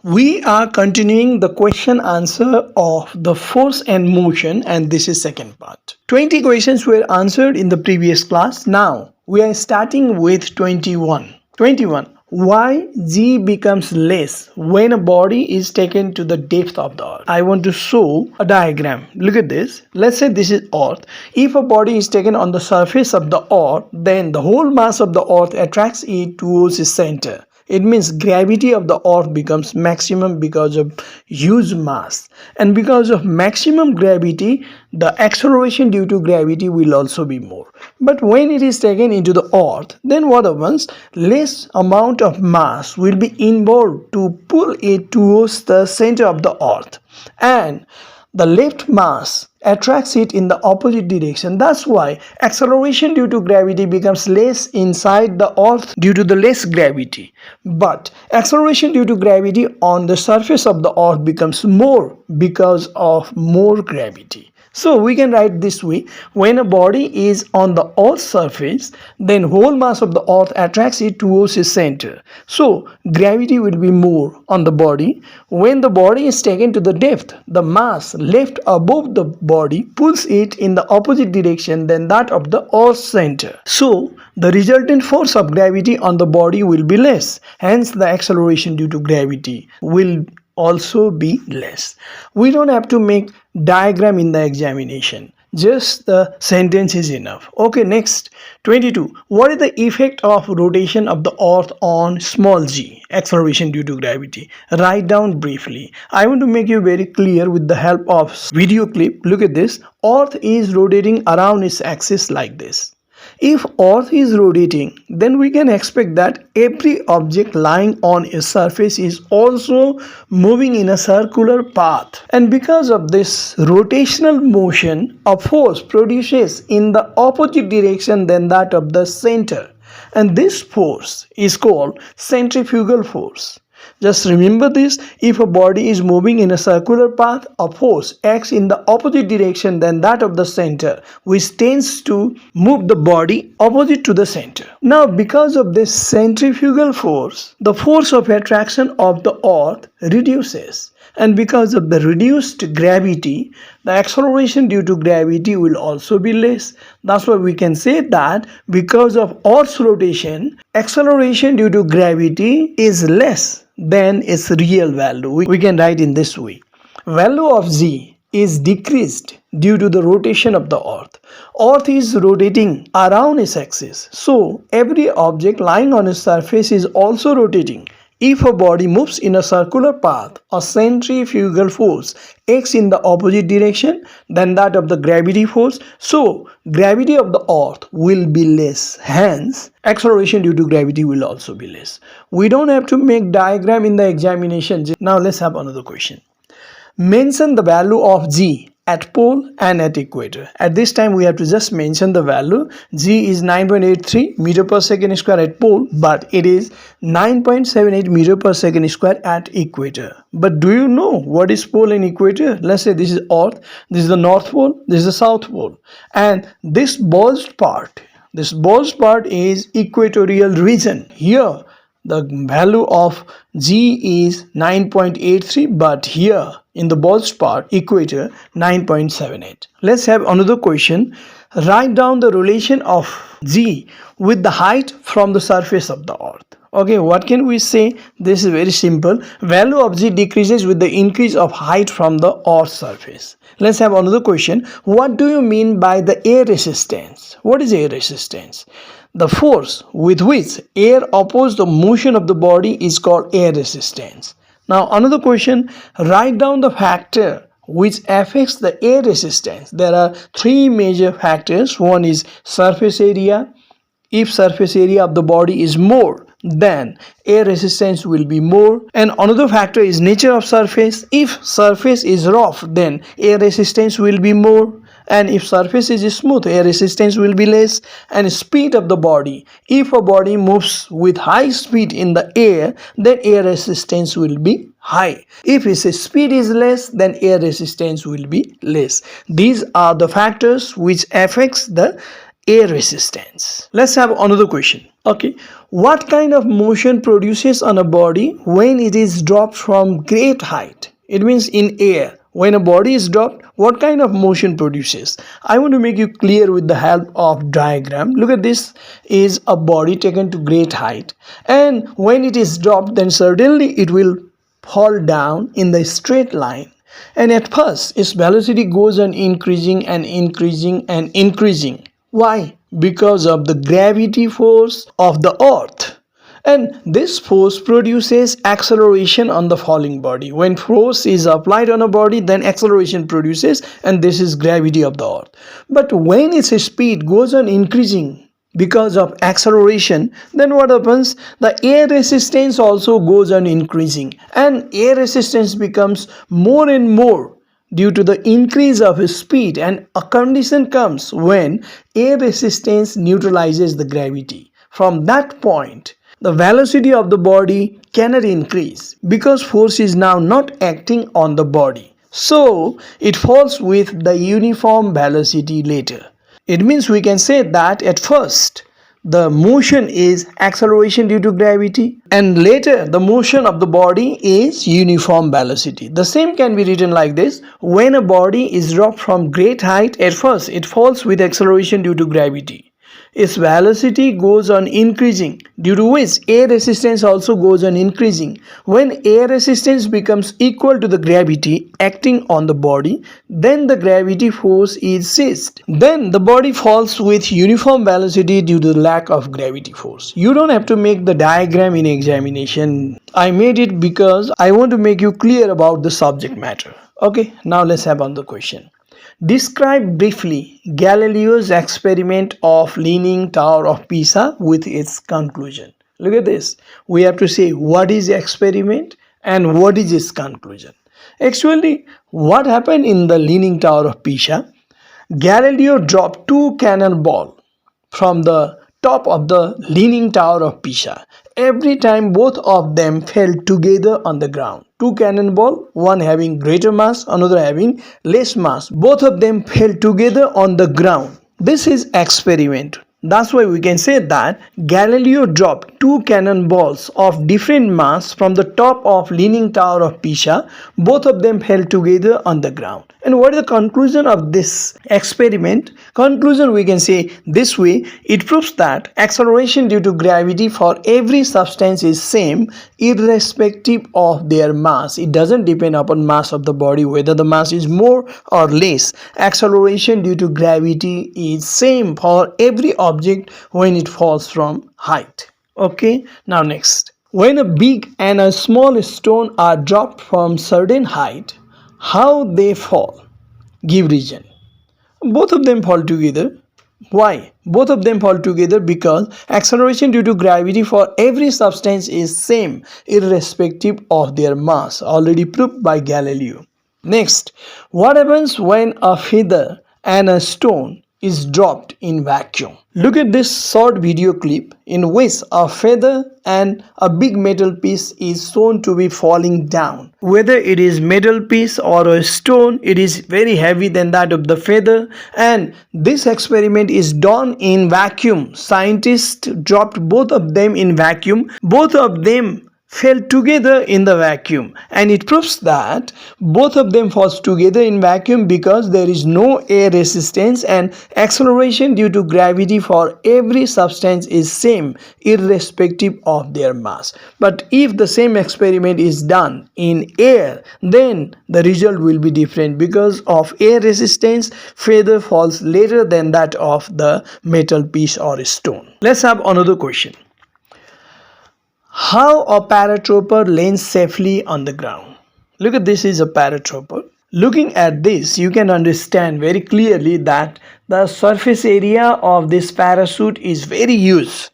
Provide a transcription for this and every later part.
We are continuing the question answer of the force and motion, and this is second part. 20 questions were answered in the previous class. Now we are starting with 21. 21. Why g becomes less when a body is taken to the depth of the earth? I want to show a diagram. Look at this. Let's say this is earth. If a body is taken on the surface of the earth, then the whole mass of the earth attracts it towards its center. It means gravity of the earth becomes maximum because of huge mass, and because of maximum gravity the acceleration due to gravity will also be more. But when it is taken into the earth, then what happens? Less amount of mass will be involved to pull it towards the center of the earth, and the left mass attracts it in the opposite direction. That's why acceleration due to gravity becomes less inside the earth due to the less gravity, but acceleration due to gravity on the surface of the earth becomes more because of more gravity. So we can write this way: when a body is on the earth's surface, then whole mass of the earth attracts it towards its center. So gravity will be more on the body. When the body is taken to the depth, the mass left above the body pulls it in the opposite direction than that of the earth's center. So the resultant force of gravity on the body will be less. Hence the acceleration due to gravity will also be less. We don't have to make diagram in the examination, just the sentence is enough. Okay, next. 22. What is the effect of rotation of the earth on small g, acceleration due to gravity? Write down briefly. I want to make you very clear with the help of video clip. Look at this. Earth is rotating around its axis like this. If earth is rotating, then we can expect that every object lying on a surface is also moving in a circular path. And because of this rotational motion, a force produces in the opposite direction than that of the center. And this force is called centrifugal force. Just remember this: if a body is moving in a circular path, a force acts in the opposite direction than that of the center, which tends to move the body opposite to the center. Now, because of this centrifugal force, the force of attraction of the earth reduces. And because of the reduced gravity, the acceleration due to gravity will also be less. That's why we can say that because of Earth's rotation, acceleration due to gravity is less than its real value. We can write in this way: value of g is decreased due to the rotation of the earth. Earth is rotating around its axis, so every object lying on its surface is also rotating. If a body moves in a circular path, a centrifugal force acts in the opposite direction than that of the gravity force, so gravity of the earth will be less. Hence, acceleration due to gravity will also be less. We don't have to make diagram in the examination. Now let's have another question. Mention the value of g at pole and at equator. At this time we have to just mention the value. G is 9.83 meter per second square at pole, but it is 9.78 meter per second square at equator. But do you know what is pole and equator? Let's say this is earth, this is the north pole, this is the south pole, and this bulged part is equatorial region. Here the value of g is 9.83, but here in the bulged part, equator, 9.78. Let's have another question. Write down the relation of g with the height from the surface of the earth. Okay, what can we say? This is very simple. Value of g decreases with the increase of height from the earth's surface. Let's have another question. What do you mean by the air resistance? What is air resistance? The force with which air opposes the motion of the body is called air resistance. Now another question, write down the factor which affects the air resistance. There are three major factors. One is surface area. If surface area of the body is more, then air resistance will be more. And another factor is nature of surface. If surface is rough, then air resistance will be more. And if surface is smooth, air resistance will be less. And speed of the body, if a body moves with high speed in the air, then air resistance will be high. If its speed is less, then air resistance will be less. These are the factors which affects the air resistance. Let's have another question. Okay, what kind of motion produces on a body when it is dropped from great height? It means in air. When a body is dropped, what kind of motion produces? I want to make you clear with the help of diagram. Look at this is a body taken to great height, and when it is dropped, then certainly it will fall down in the straight line. And at first, its velocity goes on increasing and increasing and increasing. Why? Because of the gravity force of the earth. And this force produces acceleration on the falling body. When force is applied on a body, then acceleration produces, and this is gravity of the earth. But when its speed goes on increasing because of acceleration, then what happens? The air resistance also goes on increasing, and air resistance becomes more and more due to the increase of speed, and a condition comes when air resistance neutralizes the gravity. From that point, the velocity of the body cannot increase because force is now not acting on the body. So it falls with the uniform velocity later. It means we can say that at first the motion is acceleration due to gravity, and later the motion of the body is uniform velocity. The same can be written like this: when a body is dropped from great height, at first it falls with acceleration due to gravity. Its velocity goes on increasing, due to which air resistance also goes on increasing. When air resistance becomes equal to the gravity acting on the body, then the gravity force is ceased. Then the body falls with uniform velocity due to the lack of gravity force. You don't have to make the diagram in examination. I made it because I want to make you clear about the subject matter. Okay, now let's have on the question. Describe briefly Galileo's experiment of Leaning Tower of Pisa with its conclusion. Look at this. We have to say what is the experiment and what is its conclusion. Actually, what happened in the Leaning Tower of Pisa? Galileo dropped two cannonballs from the top of the Leaning Tower of Pisa. Every time both of them fell together on the ground. Two cannonballs, one having greater mass, another having less mass. Both of them fell together on the ground. This is experiment. That's why we can say that Galileo dropped two cannonballs of different mass from the top of Leaning Tower of Pisa. Both of them fell together on the ground. And what is the conclusion of this experiment? Conclusion, we can say this way: it proves that acceleration due to gravity for every substance is same irrespective of their mass. It doesn't depend upon mass of the body whether the mass is more or less. Acceleration due to gravity is same for every object when it falls from height. Okay, now next. When a big and a small stone are dropped from certain height, how they fall? Give reason. Both of them fall together. Why? Both of them fall together because acceleration due to gravity for every substance is same irrespective of their mass, already proved by Galileo. Next, what happens when a feather and a stone is dropped in vacuum? Look at this short video clip in which a feather and a big metal piece is shown to be falling down. Whether it is metal piece or a stone, it is very heavy than that of the feather, and this experiment is done in vacuum. Scientists dropped both of them in vacuum. Both of them fell together in the vacuum, and it proves that both of them falls together in vacuum because there is no air resistance, and acceleration due to gravity for every substance is same irrespective of their mass. But if the same experiment is done in air, then the result will be different. Because of air resistance, feather falls later than that of the metal piece or stone. Let's have another question. How a paratrooper lands safely on the ground? Look at this is a paratrooper. Looking at this, you can understand very clearly that the surface area of this parachute is very huge.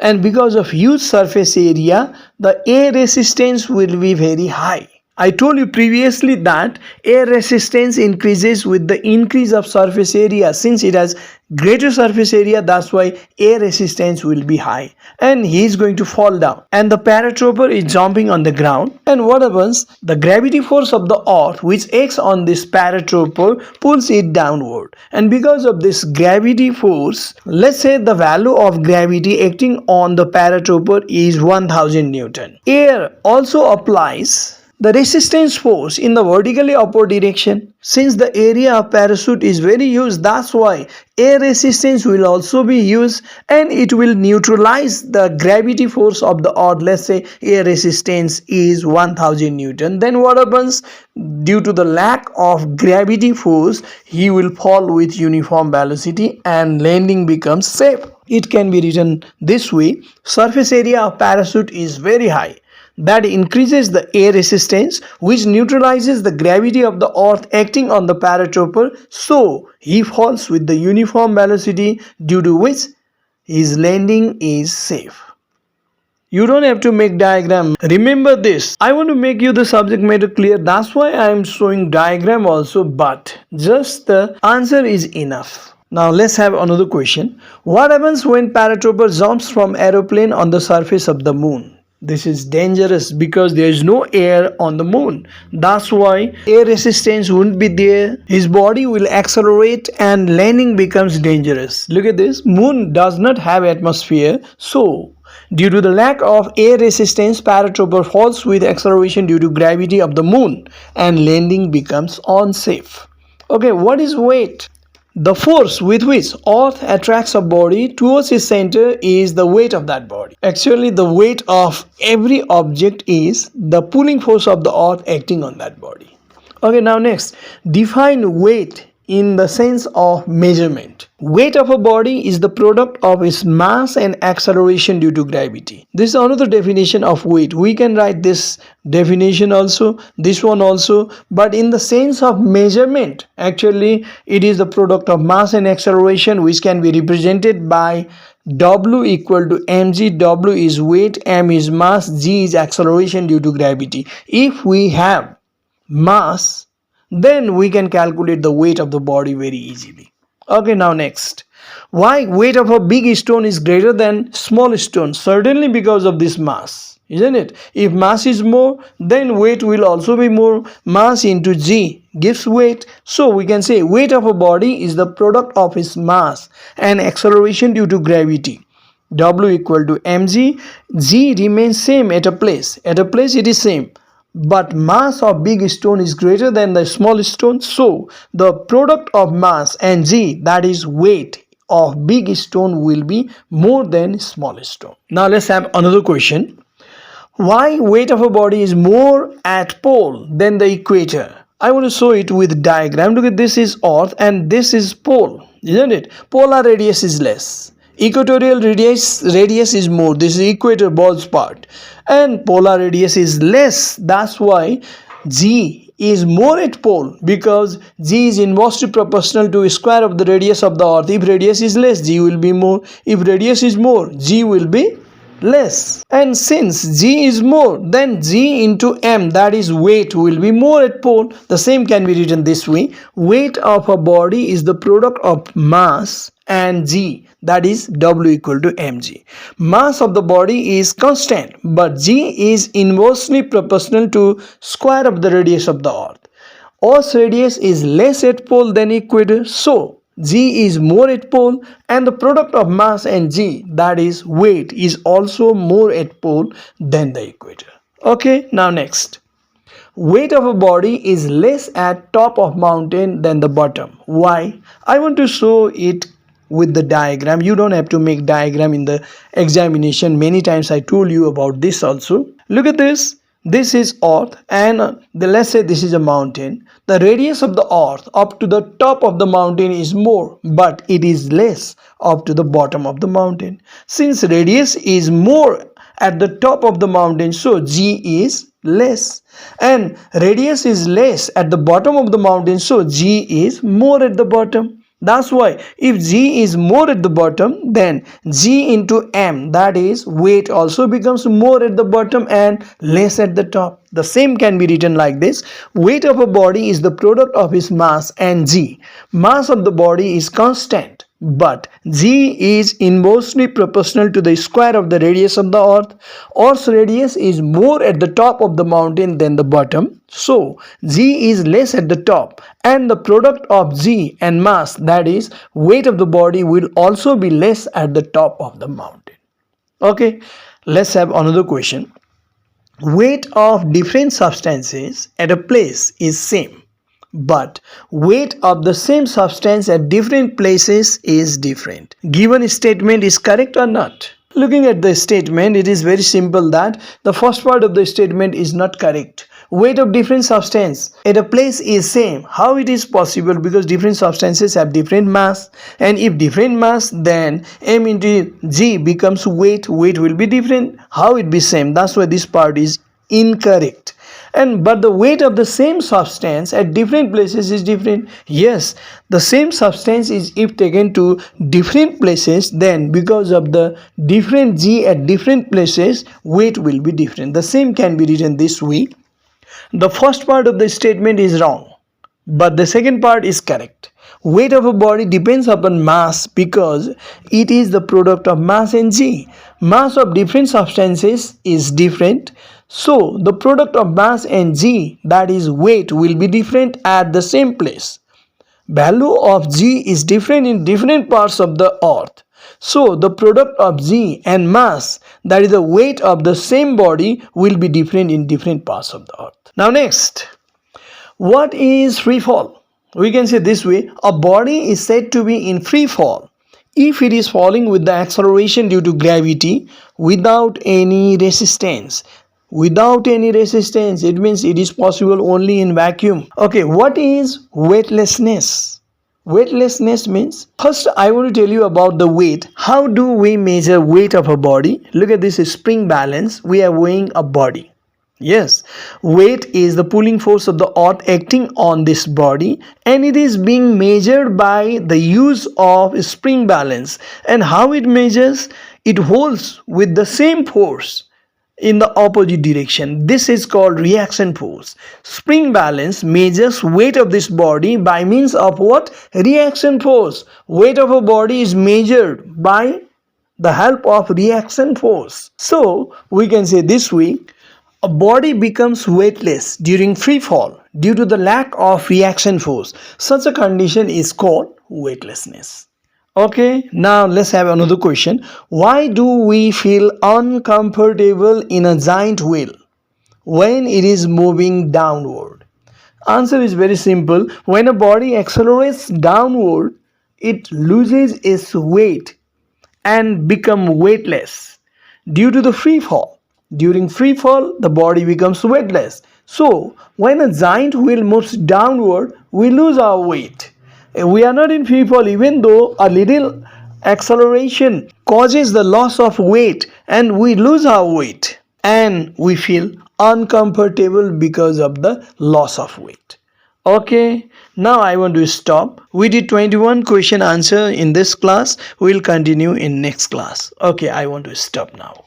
And because of huge surface area, the air resistance will be very high. I told you previously that air resistance increases with the increase of surface area. Since it has greater surface area, that's why air resistance will be high and he is going to fall down, and the paratrooper is jumping on the ground. And what happens, the gravity force of the earth which acts on this paratrooper pulls it downward, and because of this gravity force, let's say the value of gravity acting on the paratrooper is 1000 newton. Air also applies the resistance force in the vertically upward direction. Since the area of parachute is very huge, that's why air resistance will also be used and it will neutralize the gravity force of the earth. Let's say air resistance is 1000 newton. Then what happens? Due to the lack of gravity force, he will fall with uniform velocity and landing becomes safe. It can be written this way: surface area of parachute is very high, that increases the air resistance which neutralizes the gravity of the earth acting on the paratrooper, so he falls with the uniform velocity, due to which his landing is safe. You don't have to make diagram. Remember this. I want to make you the subject matter clear. That's why I am showing diagram also, but just the answer is enough. Now let's have another question. What happens when paratrooper jumps from aeroplane on the surface of the moon? This is dangerous because there is no air on the moon. That's why air resistance won't be there. His body will accelerate and landing becomes dangerous. Look at this. Moon does not have atmosphere. So due to the lack of air resistance, paratrooper falls with acceleration due to gravity of the moon and landing becomes unsafe. Okay, what is weight? The force with which earth attracts a body towards its center is the weight of that body. Actually, the weight of every object is the pulling force of the earth acting on that body. Okay, now next, define weight in the sense of measurement. Weight of a body is the product of its mass and acceleration due to gravity. This is another definition of weight. We can write this definition also, this one also, but in the sense of measurement, actually it is the product of mass and acceleration, which can be represented by W equal to mg. W is weight, m is mass, g is acceleration due to gravity. If we have mass, then we can calculate the weight of the body very easily. Okay, now next, why weight of a big stone is greater than small stone? Certainly because of this mass, isn't it? If mass is more, then weight will also be more. Mass into g gives weight. So we can say weight of a body is the product of its mass and acceleration due to gravity. W equal to mg. G remains same at a place. At a place it is same, but mass of big stone is greater than the small stone, so the product of mass and g, that is weight of big stone, will be more than small stone. Now let's have another question. Why weight of a body is more at pole than the equator? I want to show it with diagram. Look at, this is earth and this is pole, isn't it? Polar radius is less, equatorial radius is more. This is equator bulge part, and polar radius is less. That's why g is more at pole, because g is inversely proportional to square of the radius of the earth. If radius is less, g will be more. If radius is more, g will be less. And since g is more, then g into m, that is weight, will be more at pole. The same can be written this way: weight of a body is the product of mass and g, that is W equal to mg. Mass of the body is constant, but g is inversely proportional to square of the radius of the earth. Earth's radius is less at pole than equator, so g is more at pole, and the product of mass and g, that is weight, is also more at pole than the equator. Okay, now next, weight of a body is less at top of mountain than the bottom. Why? I want to show it with the diagram. You don't have to make diagram in the examination. Many times I told you about this also. Look at this. This is earth, and let's say this is a mountain. The radius of the earth up to the top of the mountain is more, but it is less up to the bottom of the mountain. Since radius is more at the top of the mountain, so g is less, and radius is less at the bottom of the mountain, so g is more at the bottom. That's why if g is more at the bottom, then g into m, that is weight, also becomes more at the bottom and less at the top. The same can be written like this: weight of a body is the product of its mass and g. Mass of the body is constant, but g is inversely proportional to the square of the radius of the earth. Earth's radius is more at the top of the mountain than the bottom, so g is less at the top, and the product of g and mass, that is weight of the body, will also be less at the top of the mountain. Okay, let's have another question. Weight of different substances at a place is same, but weight of the same substance at different places is different. Given statement is correct or not? Looking at the statement, it is very simple that the first part of the statement is not correct. Weight of different substance at a place is same. How it is possible? Because different substances have different mass, and if different mass, then m into g becomes weight. Weight will be different. How it be same? That's why this part is incorrect. And but the weight of the same substance at different places is different. Yes, the same substance is if taken to different places, then because of the different g at different places, weight will be different. The same can be written this way. The first part of the statement is wrong, but the second part is correct. Weight of a body depends upon mass because it is the product of mass and g. Mass of different substances is different, so the product of mass and g, that is weight, will be different at the same place. Value of g is different in different parts of the earth, so the product of g and mass, that is the weight of the same body, will be different in different parts of the earth. Now next, what is free fall? We can say this way: a body is said to be in free fall if it is falling with the acceleration due to gravity without any resistance. Without any resistance, it means it is possible only in vacuum. Okay, what is weightlessness? Weightlessness means, first I want to tell you about the weight. How do we measure weight of a body? Look at this spring balance. We are weighing a body. Yes, weight is the pulling force of the earth acting on this body, and it is being measured by the use of spring balance. And how it measures? It holds with the same force in the opposite direction. This is called reaction force. Spring balance measures weight of this body by means of what? Reaction force. Weight of a body is measured by the help of reaction force. So we can say this way: a body becomes weightless during free fall due to the lack of reaction force. Such a condition is called weightlessness. Okay, now let's have another question. Why do we feel uncomfortable in a giant wheel when it is moving downward? Answer is very simple. When a body accelerates downward, it loses its weight and become weightless due to the free fall. During free fall, the body becomes weightless. So, when a giant wheel moves downward, we lose our weight. We are not in free fall, even though a little acceleration causes the loss of weight and we lose our weight and we feel uncomfortable because of the loss of weight. Okay, now I want to stop. We did 21 question answer in this class. We will continue in next class. Okay, I want to stop now.